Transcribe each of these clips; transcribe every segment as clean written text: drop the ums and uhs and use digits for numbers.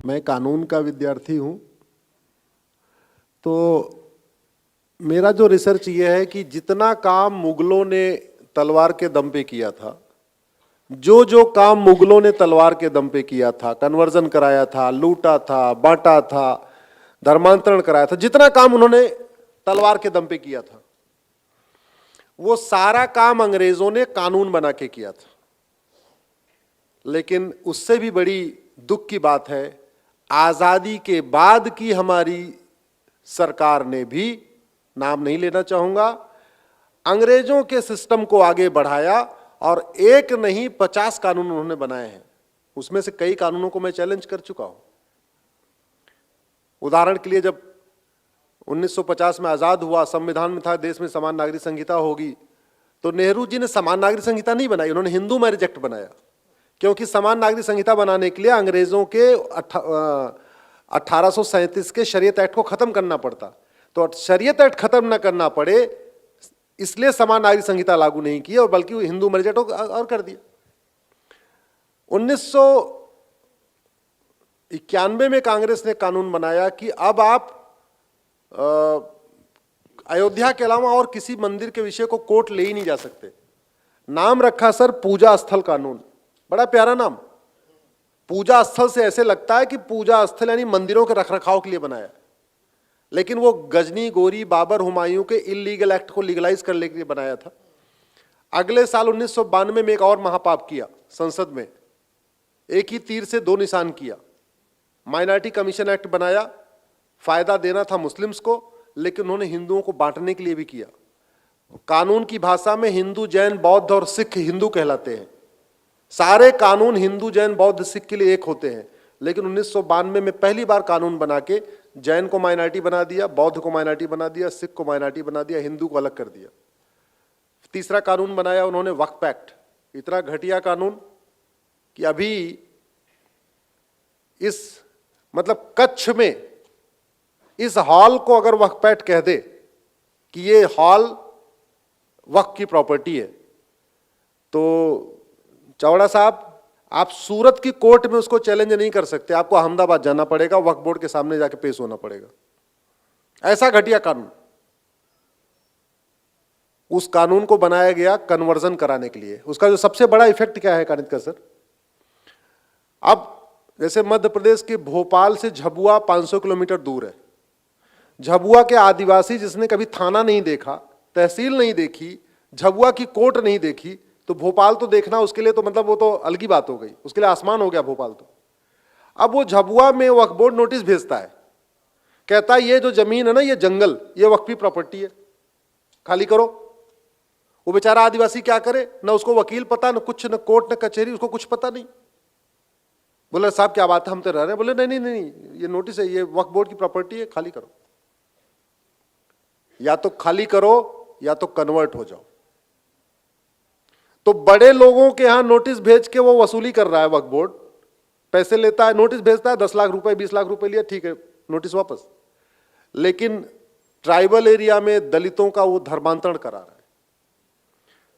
मैं कानून का विद्यार्थी हूँ, तो मेरा जो रिसर्च ये है कि जितना काम मुगलों ने तलवार के दम पे किया था, जो जो काम मुगलों ने तलवार के दम पे किया था, कन्वर्जन कराया था, लूटा था, बांटा था, धर्मांतरण कराया था, जितना काम उन्होंने तलवार के दम पे किया था, वो सारा काम अंग्रेजों ने कानून बना के किया था। लेकिन उससे भी बड़ी दुख की बात है, आजादी के बाद की हमारी सरकार ने भी, नाम नहीं लेना चाहूंगा, अंग्रेजों के सिस्टम को आगे बढ़ाया और एक नहीं 50 कानून उन्होंने बनाए हैं। उसमें से कई कानूनों को मैं चैलेंज कर चुका हूं। उदाहरण के लिए, जब 1950 में आजाद हुआ, संविधान में था देश में समान नागरिक संहिता होगी, तो नेहरू जी ने समान नागरिक संहिता नहीं बनाई, उन्होंने हिंदू मैरिज एक्ट बनाया। क्योंकि समान नागरिक संहिता बनाने के लिए अंग्रेजों के 1837 के शरीयत एक्ट को खत्म करना पड़ता, तो शरीयत एक्ट खत्म ना करना पड़े इसलिए समान नागरिक संहिता लागू नहीं की और बल्कि हिंदू मैरिज एक्ट और कर दिया। 1991 में कांग्रेस ने कानून बनाया कि अब आप अयोध्या के अलावा और किसी मंदिर के विषय को कोर्ट ले ही नहीं जा सकते। नाम रखा सर पूजा स्थल कानून, बड़ा प्यारा नाम। पूजा स्थल से ऐसे लगता है कि पूजा स्थल यानी मंदिरों के रखरखाव के लिए बनाया, लेकिन वो गजनी, गोरी, बाबर, हुमायूं के इलीगल एक्ट को लीगलाइज करने के लिए बनाया था। अगले साल 1992 में एक और महापाप किया संसद में, एक ही तीर से दो निशान किया। माइनॉरिटी कमीशन एक्ट बनाया, फायदा देना था मुस्लिम्स को, लेकिन उन्होंने हिंदुओं को बांटने के लिए भी किया। कानून की भाषा में हिंदू, जैन, बौद्ध और सिख हिंदू कहलाते हैं। सारे कानून हिंदू, जैन, बौद्ध, सिख के लिए एक होते हैं, लेकिन 1992 में पहली बार कानून बना के जैन को माइनॉरिटी बना दिया, बौद्ध को माइनॉरिटी बना दिया, सिख को माइनॉरिटी बना दिया, हिंदू को अलग कर दिया। तीसरा कानून बनाया उन्होंने वक्फ एक्ट, इतना घटिया कानून कि अभी इस मतलब कच्छ में इस हॉल को अगर वक्फ एक्ट कह दे कि ये हॉल वक्फ की प्रॉपर्टी है, तो चावड़ा साहब आप सूरत की कोर्ट में उसको चैलेंज नहीं कर सकते, आपको अहमदाबाद जाना पड़ेगा, वक्फ बोर्ड के सामने जाके पेश होना पड़ेगा। ऐसा घटिया कानून। उस कानून को बनाया गया कन्वर्जन कराने के लिए। उसका जो सबसे बड़ा इफेक्ट क्या है कानितकर सर, अब जैसे मध्य प्रदेश के भोपाल से झबुआ 500 किलोमीटर दूर है। झबुआ के आदिवासी जिसने कभी थाना नहीं देखा, तहसील नहीं देखी, झबुआ की कोर्ट नहीं देखी, तो भोपाल तो देखना उसके लिए तो मतलब वो तो अलग ही बात हो गई, उसके लिए आसमान हो गया भोपाल तो। अब वो झबुआ में वक्फ बोर्ड नोटिस भेजता है, कहता है ये जो जमीन है ना, ये जंगल, ये वक्फी प्रॉपर्टी है, खाली करो। वो बेचारा आदिवासी क्या करे, ना उसको वकील पता, ना कुछ, ना कोर्ट, ना कचहरी, उसको कुछ पता नहीं। बोले साहब क्या बात है, हम तो रह रहे हैं। बोले नहीं नहीं नहीं, ये नोटिस है, ये वक्फ बोर्ड की प्रॉपर्टी है, खाली करो। या तो खाली करो या तो कन्वर्ट हो जाओ। तो बड़े लोगों के यहां नोटिस भेज के वो वसूली कर रहा है वक्फ बोर्ड, पैसे लेता है, नोटिस भेजता है, 10 लाख रुपए, 20 लाख रुपए लिया, ठीक है, नोटिस वापस। लेकिन ट्राइबल एरिया में दलितों का वो धर्मांतरण करा रहा है।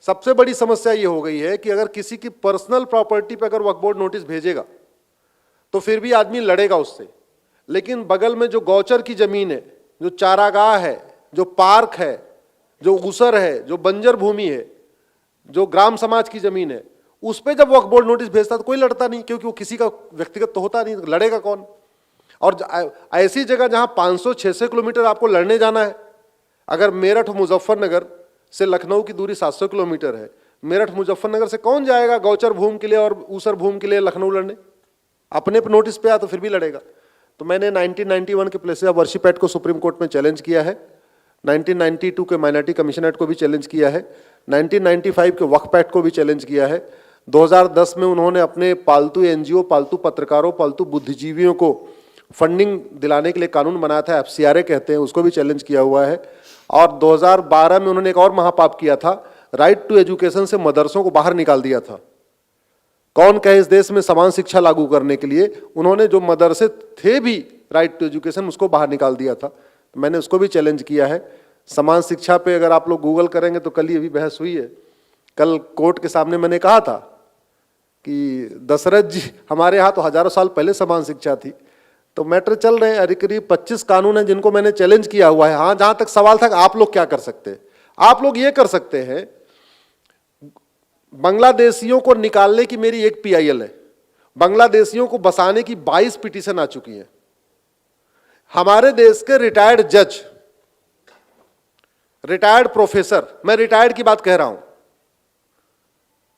सबसे बड़ी समस्या ये हो गई है कि अगर किसी की पर्सनल प्रॉपर्टी पर अगर वक्फ बोर्ड नोटिस भेजेगा तो फिर भी आदमी लड़ेगा उससे, लेकिन बगल में जो गौचर की जमीन है, जो चारागाह है, जो पार्क है, जो ऊसर है, जो बंजर भूमि है, जो ग्राम समाज की जमीन है, उस पे जब वक्फ बोर्ड नोटिस भेजता तो कोई लड़ता नहीं, क्योंकि वो किसी का व्यक्तिगत तो होता नहीं, लड़ेगा कौन। और ऐसी जगह जहां 500-600 किलोमीटर आपको लड़ने जाना है, अगर मेरठ मुजफ्फरनगर से लखनऊ की दूरी 700 किलोमीटर है, मेरठ मुजफ्फरनगर से कौन जाएगा गौचर भूमि के लिए और ऊसर भूमि के लिए लखनऊ लड़ने। अपने पर नोटिस पे आया तो फिर भी लड़ेगा। तो मैंने 1991 के प्लेसेस ऑफ वर्शिप एक्ट को सुप्रीम कोर्ट में चैलेंज किया है, 1992 के माइनॉरिटी कमीशन एक्ट को भी चैलेंज किया है, 1995 के वक्फ एक्ट को भी चैलेंज किया है। 2010 में उन्होंने अपने पालतू एनजीओ, पालतू पत्रकारों, पालतू बुद्धिजीवियों को फंडिंग दिलाने के लिए कानून बनाया था, FCRA कहते हैं, उसको भी चैलेंज किया हुआ है। और 2012 में उन्होंने एक और महापाप किया था, राइट टू एजुकेशन से मदरसों को बाहर निकाल दिया था। कौन कहे इस देश में समान शिक्षा लागू करने के लिए उन्होंने जो मदरसे थे भी राइट टू एजुकेशन, उसको बाहर निकाल दिया था। मैंने उसको भी चैलेंज किया है। समान शिक्षा पे अगर आप लोग गूगल करेंगे तो कल ही अभी बहस हुई है। कल कोर्ट के सामने मैंने कहा था कि दशरथ जी, हमारे यहाँ तो हजारों साल पहले समान शिक्षा थी, तो मैटर चल रहे हैं, अरे करीब 25 कानून हैं जिनको मैंने चैलेंज किया हुआ है। हाँ, जहां तक सवाल था आप लोग क्या कर सकते हैं, आप लोग ये कर सकते हैं, बांग्लादेशियों को निकालने की मेरी एक पीआईएल है, बांग्लादेशियों को बसाने की 22 पिटीशन आ चुकी हैं। हमारे देश के रिटायर्ड जज, रिटायर्ड प्रोफेसर, मैं रिटायर्ड की बात कह रहा हूं,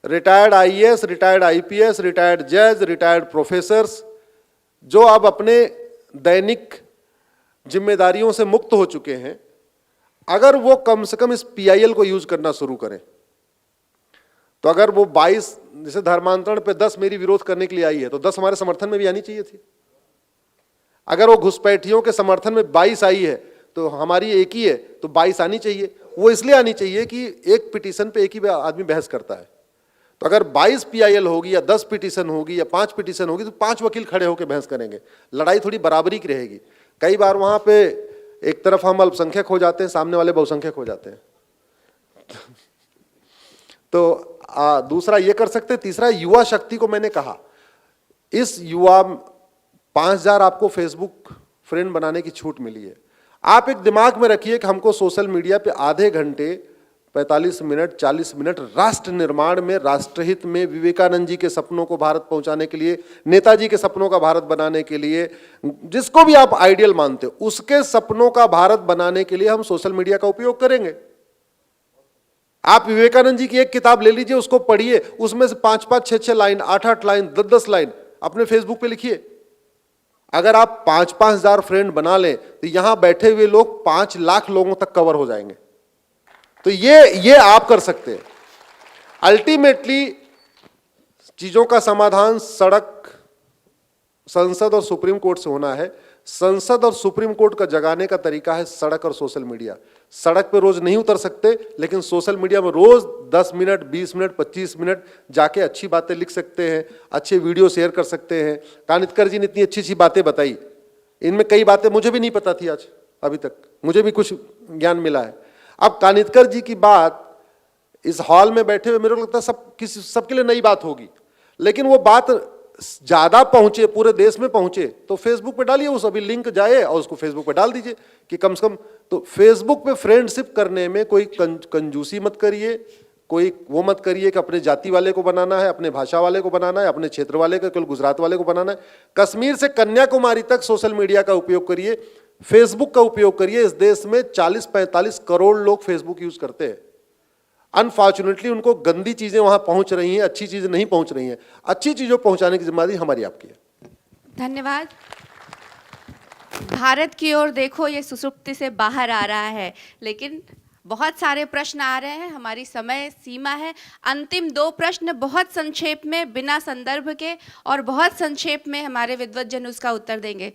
retired IAS, retired IPS, retired जज, रिटायर्ड प्रोफेसर्स, जो अब अपने दैनिक जिम्मेदारियों से मुक्त हो चुके हैं, अगर वो कम से कम इस पीआईएल को यूज करना शुरू करें, तो अगर वो 22, जैसे धर्मांतरण पे 10 मेरी विरोध करने के लिए आई है, तो 10 हमारे समर्थन में भी आनी चाहिए थी। अगर वो घुसपैठियों के समर्थन में 22 आई है, तो हमारी एक ही है, तो 22 आनी चाहिए। वो इसलिए आनी चाहिए कि एक पिटीशन पे एक ही आदमी बहस करता है। तो अगर 22 पीआईएल होगी या 10 पिटीशन होगी या 5 पिटीशन होगी, तो 5 वकील खड़े होकर बहस करेंगे, लड़ाई थोड़ी बराबरी की रहेगी। कई बार वहां पे एक तरफ हम अल्पसंख्यक हो जाते हैं, सामने वाले बहुसंख्यक हो जाते हैं। तो दूसरा ये कर सकते हैं। तीसरा, युवा शक्ति को मैंने कहा, इस युवा 5000 आपको फेसबुक फ्रेंड बनाने की छूट मिली है। आप एक दिमाग में रखिए कि हमको सोशल मीडिया पे आधे घंटे, 45 मिनट, 40 मिनट राष्ट्र निर्माण में, राष्ट्रहित में, विवेकानंद जी के सपनों को भारत पहुंचाने के लिए, नेताजी के सपनों का भारत बनाने के लिए, जिसको भी आप आइडियल मानते हो, उसके सपनों का भारत बनाने के लिए हम सोशल मीडिया का उपयोग करेंगे। आप विवेकानंद जी की एक किताब ले लीजिए, उसको पढ़िए, उसमें से 5-5, 6-6 लाइन, 8-8 लाइन, 10-10 लाइन अपने फेसबुक पे लिखिए। अगर आप 5-5 हजार फ्रेंड बना लें, तो यहां बैठे हुए लोग 5 लाख लोगों तक कवर हो जाएंगे। तो ये आप कर सकते हैं। अल्टीमेटली चीजों का समाधान सड़क, संसद और सुप्रीम कोर्ट से होना है। संसद और सुप्रीम कोर्ट का जगाने का तरीका है सड़क और सोशल मीडिया। सड़क पे रोज नहीं उतर सकते, लेकिन सोशल मीडिया में रोज 10 मिनट, 20 मिनट, 25 मिनट जाके अच्छी बातें लिख सकते हैं, अच्छे वीडियो शेयर कर सकते हैं। कानितकर जी ने इतनी अच्छी अच्छी बातें बताई, इनमें कई बातें मुझे भी नहीं पता थी, आज अभी तक मुझे भी कुछ ज्ञान मिला है। अब कानितकर जी की बात इस हॉल में बैठे हुए मेरे को लगता है सबके लिए नई बात होगी, लेकिन वो बात ज्यादा पहुंचे, पूरे देश में पहुंचे, तो फेसबुक पे डालिए, उस अभी लिंक जाए और उसको फेसबुक पे डाल दीजिए कि कम से कम। तो फेसबुक पे फ्रेंडशिप करने में कोई कंजूसी मत करिए, कोई वो मत करिए कि अपने जाति वाले को बनाना है, अपने भाषा वाले को बनाना है, अपने क्षेत्र वाले को, केवल गुजरात वाले को बनाना है। कश्मीर से कन्याकुमारी तक सोशल मीडिया का उपयोग करिए, फेसबुक का उपयोग करिए। इस देश में 40-45 करोड़ लोग फेसबुक यूज करते हैं। अनफॉर्चुनेटली उनको गंदी चीजें वहां पहुंच रही हैं, अच्छी चीजें नहीं पहुंच रही हैं। अच्छी चीजों पहुंचाने की जिम्मेदारी हमारी, आपकी है। धन्यवाद। भारत की ओर देखो, ये सुसुप्ति से बाहर आ रहा है, लेकिन बहुत सारे प्रश्न आ रहे हैं, हमारी समय सीमा है। अंतिम 2 प्रश्न बहुत संक्षेप में, बिना संदर्भ के और बहुत संक्षेप में हमारे विद्वत जन उसका उत्तर देंगे।